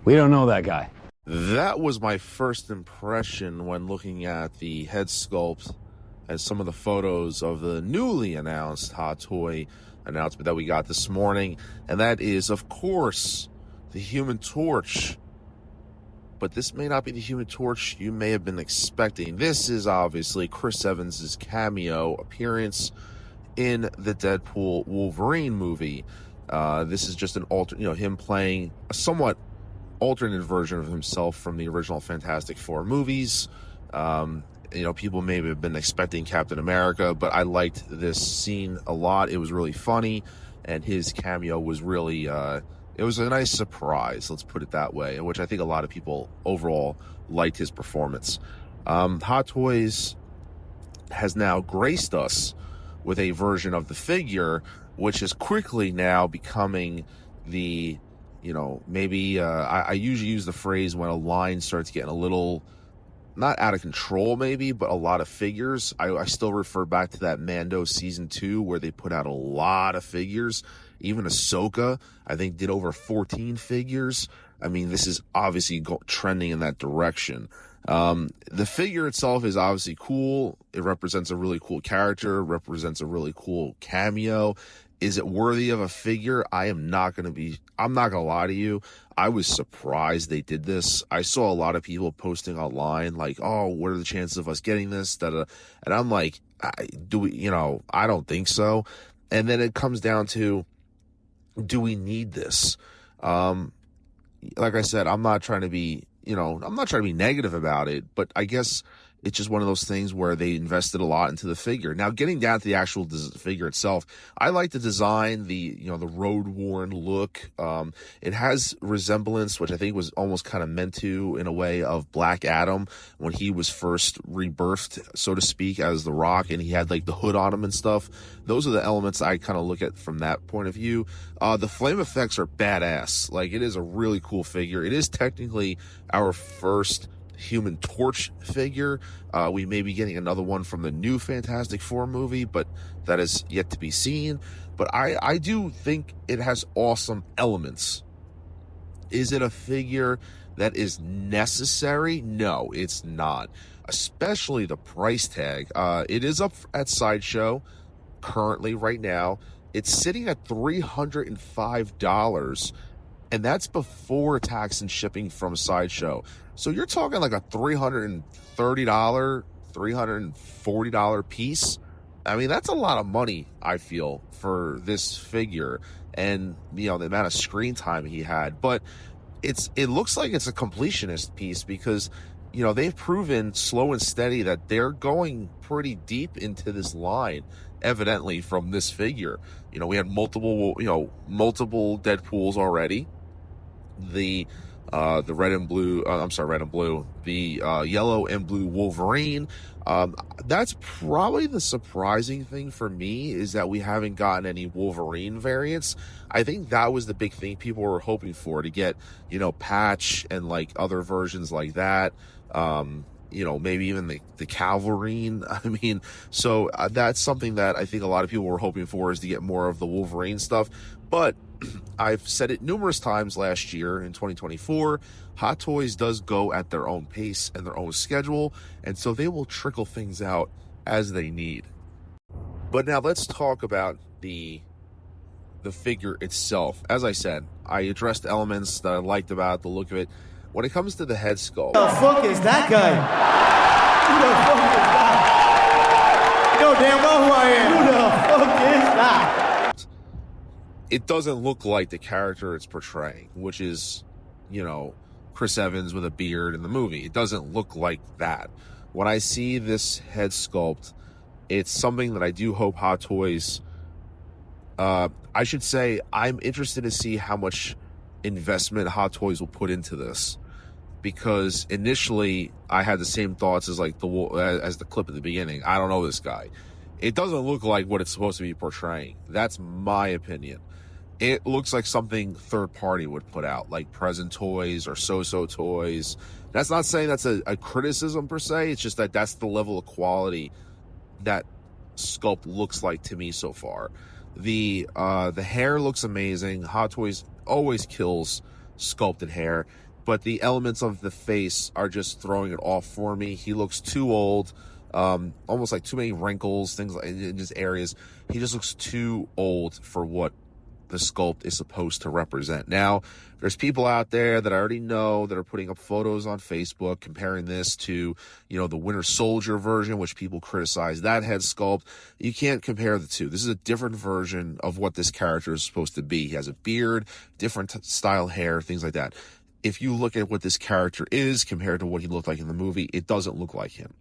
We don't know that guy. That was my first impression when looking at the head sculpt and some of the photos of the newly announced Hot Toy announcement that we got this morning. And that is, of course, the Human Torch. But this may not be the Human Torch you may have been expecting. This is obviously Chris Evans' cameo appearance in the Deadpool Wolverine movie. This is just an him playing a somewhat alternate version of himself from the original Fantastic Four movies. People may have been expecting Captain America, but I liked this scene a lot. It was really funny, and his cameo was really, it was a nice surprise, let's put it that way, which I think a lot of people overall liked his performance. Hot Toys has now graced us with a version of the figure, which is quickly now becoming the, I usually use the phrase when a line starts getting a little, not out of control maybe, but a lot of figures. I still refer back to that Mando season 2 where they put out a lot of figures. Even Ahsoka, I think, did over 14 figures. I mean, this is obviously trending in that direction. The figure itself is obviously cool. It represents a really cool character, represents a really cool cameo. Is it worthy of a figure? I'm not going to lie to you. I was surprised they did this. I saw a lot of people posting online like, oh, what are the chances of us getting this? And I'm like, I don't think so. And then it comes down to, do we need this? Like I said, I'm not trying to be negative about it, but I guess it's just one of those things where they invested a lot into the figure. Now, getting down to the actual figure itself, I like the design, the road-worn look. It has resemblance, which I think was almost kind of meant to, in a way, of Black Adam when he was first rebirthed, so to speak, as The Rock, and he had like the hood on him and stuff. Those are the elements I kind of look at from that point of view. The flame effects are badass. Like, it is a really cool figure. It is technically our first Human Torch figure. We may be getting another one from the new Fantastic Four movie, but that is yet to be seen. But I do think it has awesome elements. Is it a figure that is necessary? No, it's not. Especially the price tag. It is up at Sideshow currently right now. It's sitting at $305, and that's before tax and shipping from Sideshow. So you're talking like a $330, $340 piece. I mean, that's a lot of money, I feel, for this figure and, the amount of screen time he had. But it looks like it's a completionist piece because, they've proven slow and steady that they're going pretty deep into this line, evidently, from this figure. We had multiple Deadpools already. The red and blue, the yellow and blue Wolverine. That's probably the surprising thing for me, is that we haven't gotten any Wolverine variants. I think that was the big thing people were hoping for, to get, Patch and like other versions like that. Maybe even the Calverine. I mean, so that's something that I think a lot of people were hoping for, is to get more of the Wolverine stuff. But I've said it numerous times last year in 2024, Hot Toys does go at their own pace and their own schedule, and so they will trickle things out as they need. But now let's talk about the figure itself. As I said, I addressed elements that I liked about the look of it. When it comes to the head sculpt, who the fuck is that guy? Who the fuck is that? You know damn well who I am. Who the fuck is that? It doesn't look like the character it's portraying, which is, Chris Evans with a beard in the movie. It doesn't look like that. When I see this head sculpt, it's something that I do hope Hot Toys, I should say, I'm interested to see how much investment Hot Toys will put into this, because initially I had the same thoughts as like the clip at the beginning. I don't know this guy. It doesn't look like what it's supposed to be portraying. That's my opinion. It looks like something third party would put out, like Present Toys or So-So Toys. That's not saying that's a criticism per se. It's just that that's the level of quality that sculpt looks like to me so far. The hair looks amazing. Hot Toys always kills sculpted hair. but the elements of the face are just throwing it off for me. He looks too old, almost like too many wrinkles, things like in his areas. He just looks too old for what the sculpt is supposed to represent. Now, there's people out there that I already know that are putting up photos on Facebook comparing this to, you know, the Winter Soldier version, which people criticize that head sculpt. You can't compare the two. This is a different version of what this character is supposed to be. He has a beard, different style hair, things like that. If you look at what this character is compared to what he looked like in the movie, it doesn't look like him.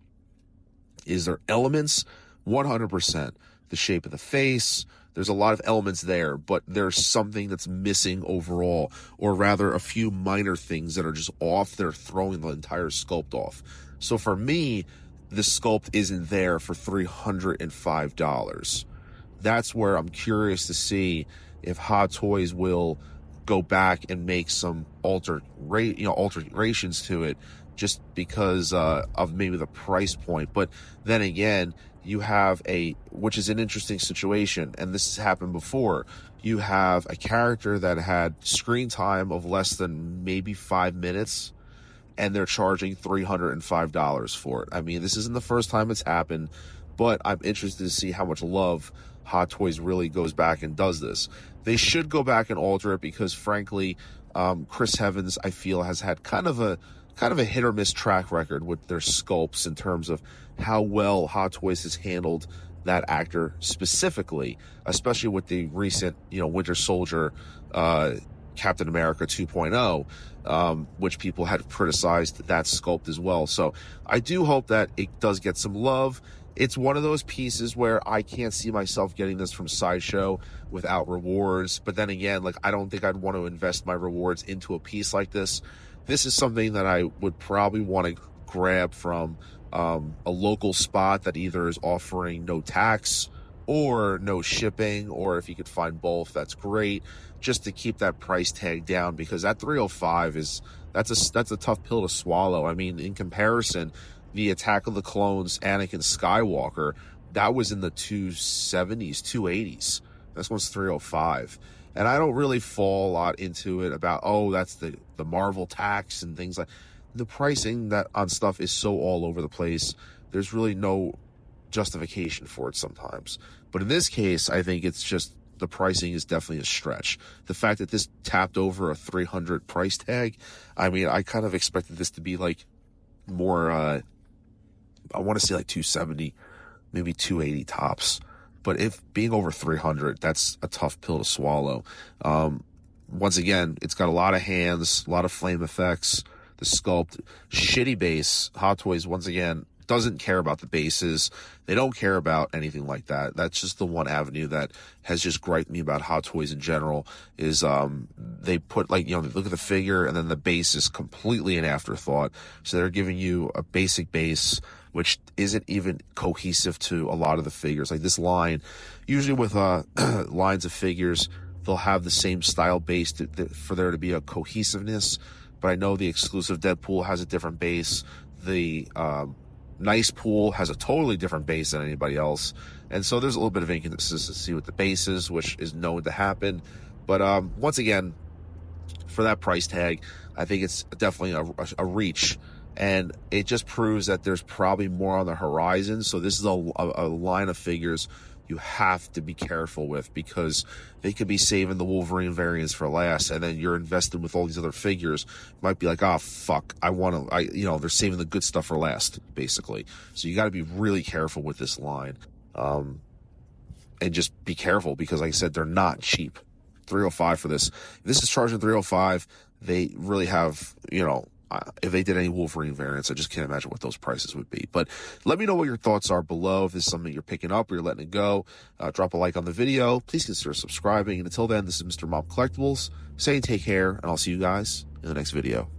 Is there elements? 100%. The shape of the face, there's a lot of elements there, but there's something that's missing overall, or rather a few minor things that are just off. They're throwing the entire sculpt off. So for me, the sculpt isn't there for $305. That's where I'm curious to see if Hot Toys will go back and make some alterations to it, just because of maybe the price point. But then again, you have which is an interesting situation, and this has happened before. You have a character that had screen time of less than maybe 5 minutes, and they're charging $305 for it. I mean, this isn't the first time it's happened, but I'm interested to see how much love Hot Toys really goes back and does this. They should go back and alter it because, frankly, Chris Evans, I feel, has had kind of a hit or miss track record with their sculpts in terms of how well Hot Toys has handled that actor specifically, especially with the recent, Winter Soldier, Captain America 2.0, which people had criticized that sculpt as well. So I do hope that it does get some love. It's one of those pieces where I can't see myself getting this from Sideshow without rewards. But then again, I don't think I'd want to invest my rewards into a piece like this. This is something that I would probably want to grab from a local spot that either is offering no tax or no shipping, or if you could find both, that's great, just to keep that price tag down, because that $305 that's a tough pill to swallow. I mean, in comparison, the Attack of the Clones Anakin Skywalker, that was in the 270s, 280s. This one's $305. And I don't really fall a lot into it about, that's the Marvel tax and things like the pricing that on stuff is so all over the place. There's really no justification for it sometimes. But in this case, I think it's just the pricing is definitely a stretch. The fact that this tapped over a $300 price tag, I mean, I kind of expected this to be more, I want to say $270, maybe $280 tops. But if being over $300, that's a tough pill to swallow. Once again, it's got a lot of hands, a lot of flame effects, the sculpt, shitty base. Hot Toys, once again, doesn't care about the bases. They don't care about anything like that. That's just the one avenue that has just griped me about Hot Toys in general, is they put they look at the figure and then the base is completely an afterthought. So they're giving you a basic base, which isn't even cohesive to a lot of the figures. Like this line, usually with lines of figures, they'll have the same style base for there to be a cohesiveness. But I know the exclusive Deadpool has a different base. The Nice Pool has a totally different base than anybody else. And so there's a little bit of inconsistency with the bases, which is known to happen. But once again, for that price tag, I think it's definitely a reach. And it just proves that there's probably more on the horizon. So this is a line of figures you have to be careful with, because they could be saving the Wolverine variants for last, and then you're invested with all these other figures. You might be like, fuck, they're saving the good stuff for last, basically. So you got to be really careful with this line. And just be careful, because like I said, they're not cheap. $305 for this. If this is charging $305, they really have, if they did any Wolverine variants, I just can't imagine what those prices would be. But let me know what your thoughts are below. If this is something you're picking up or you're letting it go, drop a like on the video. Please consider subscribing. And until then, this is Mr. Mom Collectibles saying take care, and I'll see you guys in the next video.